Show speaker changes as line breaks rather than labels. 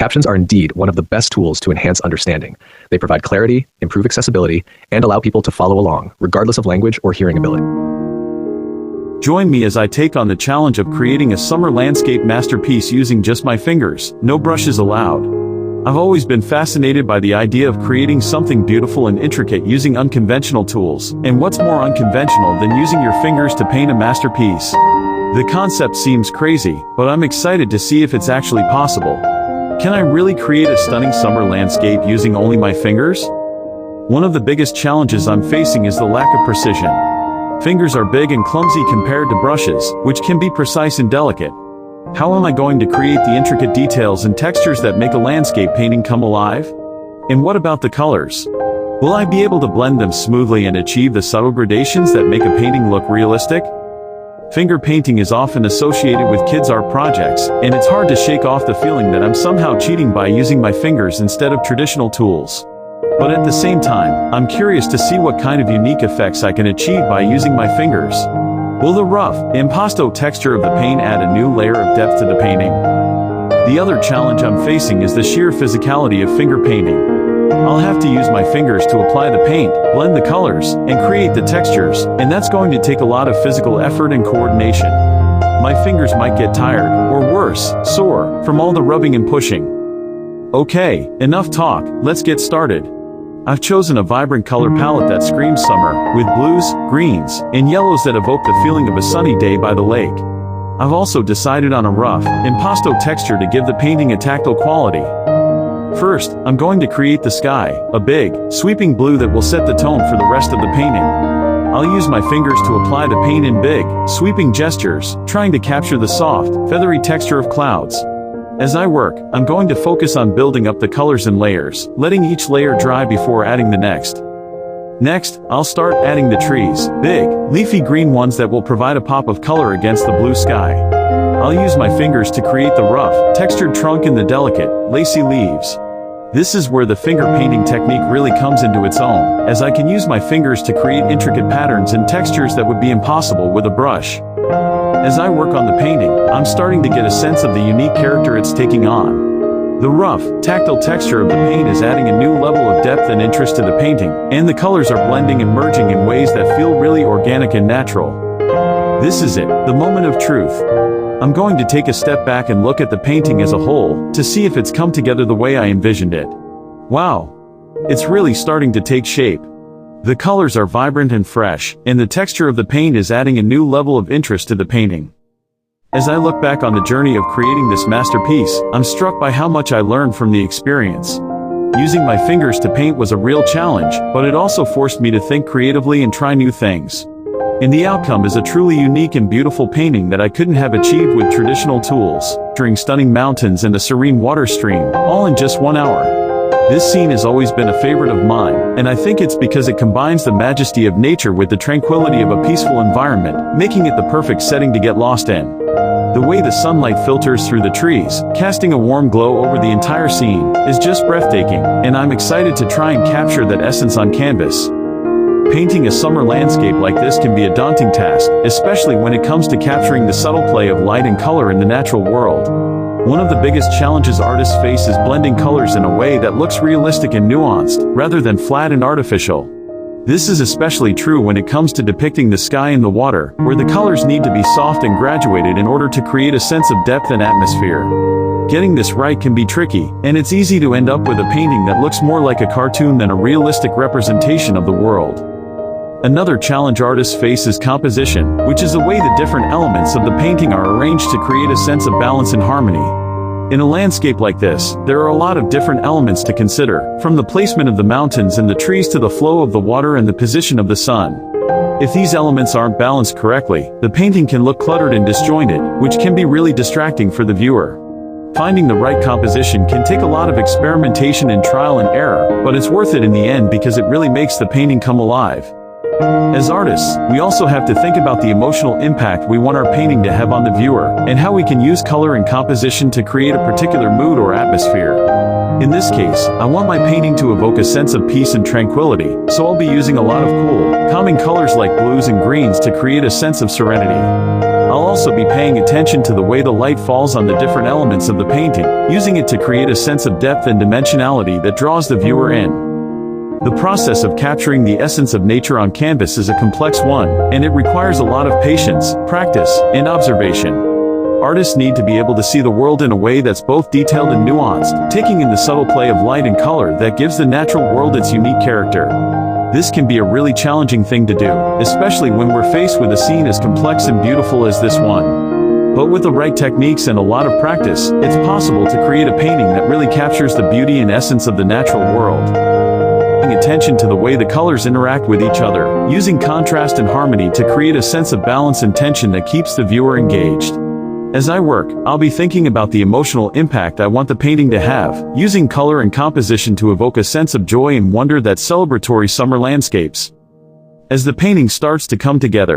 Captions are indeed one of the best tools to enhance understanding. They provide clarity, improve accessibility, and allow people to follow along, regardless of language or hearing ability.
Join me as I take on the challenge of creating a summer landscape masterpiece using just my fingers, no brushes allowed. I've always been fascinated by the idea of creating something beautiful and intricate using unconventional tools, and what's more unconventional than using your fingers to paint a masterpiece? The concept seems crazy, but I'm excited to see if it's actually possible. Can I really create a stunning summer landscape using only my fingers? One of the biggest challenges I'm facing is the lack of precision. Fingers are big and clumsy compared to brushes, which can be precise and delicate. How am I going to create the intricate details and textures that make a landscape painting come alive? And what about the colors? Will I be able to blend them smoothly and achieve the subtle gradations that make a painting look realistic? Finger painting is often associated with kids' art projects, and it's hard to shake off the feeling that I'm somehow cheating by using my fingers instead of traditional tools. But at the same time, I'm curious to see what kind of unique effects I can achieve by using my fingers. Will the rough, impasto texture of the paint add a new layer of depth to the painting? The other challenge I'm facing is the sheer physicality of finger painting. I'll have to use my fingers to apply the paint, blend the colors, and create the textures, and that's going to take a lot of physical effort and coordination. My fingers might get tired, or worse, sore, from all the rubbing and pushing. Okay, enough talk, let's get started. I've chosen a vibrant color palette that screams summer, with blues, greens, and yellows that evoke the feeling of a sunny day by the lake. I've also decided on a rough, impasto texture to give the painting a tactile quality. First, I'm going to create the sky, a big, sweeping blue that will set the tone for the rest of the painting. I'll use my fingers to apply the paint in big, sweeping gestures, trying to capture the soft, feathery texture of clouds. As I work, I'm going to focus on building up the colors in layers, letting each layer dry before adding the next. Next, I'll start adding the trees, big, leafy green ones that will provide a pop of color against the blue sky. I'll use my fingers to create the rough, textured trunk and the delicate, lacy leaves. This is where the finger painting technique really comes into its own, as I can use my fingers to create intricate patterns and textures that would be impossible with a brush. As I work on the painting, I'm starting to get a sense of the unique character it's taking on. The rough, tactile texture of the paint is adding a new level of depth and interest to the painting, and the colors are blending and merging in ways that feel really organic and natural. This is it, the moment of truth. I'm going to take a step back and look at the painting as a whole, to see if it's come together the way I envisioned it. Wow! It's really starting to take shape. The colors are vibrant and fresh, and the texture of the paint is adding a new level of interest to the painting. As I look back on the journey of creating this masterpiece, I'm struck by how much I learned from the experience. Using my fingers to paint was a real challenge, but it also forced me to think creatively and try new things. And the outcome is a truly unique and beautiful painting that I couldn't have achieved with traditional tools, featuring stunning mountains and a serene water stream, all in just 1 hour. This scene has always been a favorite of mine, and I think it's because it combines the majesty of nature with the tranquility of a peaceful environment, making it the perfect setting to get lost in. The way the sunlight filters through the trees, casting a warm glow over the entire scene, is just breathtaking, and I'm excited to try and capture that essence on canvas. Painting a summer landscape like this can be a daunting task, especially when it comes to capturing the subtle play of light and color in the natural world. One of the biggest challenges artists face is blending colors in a way that looks realistic and nuanced, rather than flat and artificial. This is especially true when it comes to depicting the sky and the water, where the colors need to be soft and graduated in order to create a sense of depth and atmosphere. Getting this right can be tricky, and it's easy to end up with a painting that looks more like a cartoon than a realistic representation of the world. Another challenge artists face is composition, which is the way the different elements of the painting are arranged to create a sense of balance and harmony. In a landscape like this, there are a lot of different elements to consider, from the placement of the mountains and the trees to the flow of the water and the position of the sun. If these elements aren't balanced correctly, the painting can look cluttered and disjointed, which can be really distracting for the viewer. Finding the right composition can take a lot of experimentation and trial and error, but it's worth it in the end because it really makes the painting come alive. As artists, we also have to think about the emotional impact we want our painting to have on the viewer, and how we can use color and composition to create a particular mood or atmosphere. In this case, I want my painting to evoke a sense of peace and tranquility, so I'll be using a lot of cool, calming colors like blues and greens to create a sense of serenity. I'll also be paying attention to the way the light falls on the different elements of the painting, using it to create a sense of depth and dimensionality that draws the viewer in. The process of capturing the essence of nature on canvas is a complex one, and it requires a lot of patience, practice, and observation. Artists need to be able to see the world in a way that's both detailed and nuanced, taking in the subtle play of light and color that gives the natural world its unique character. This can be a really challenging thing to do, especially when we're faced with a scene as complex and beautiful as this one. But with the right techniques and a lot of practice, it's possible to create a painting that really captures the beauty and essence of the natural world. Paying attention to the way the colors interact with each other, using contrast and harmony to create a sense of balance and tension that keeps the viewer engaged. As I work, I'll be thinking about the emotional impact I want the painting to have, using color and composition to evoke a sense of joy and wonder that celebratory summer landscapes. As the painting starts to come together,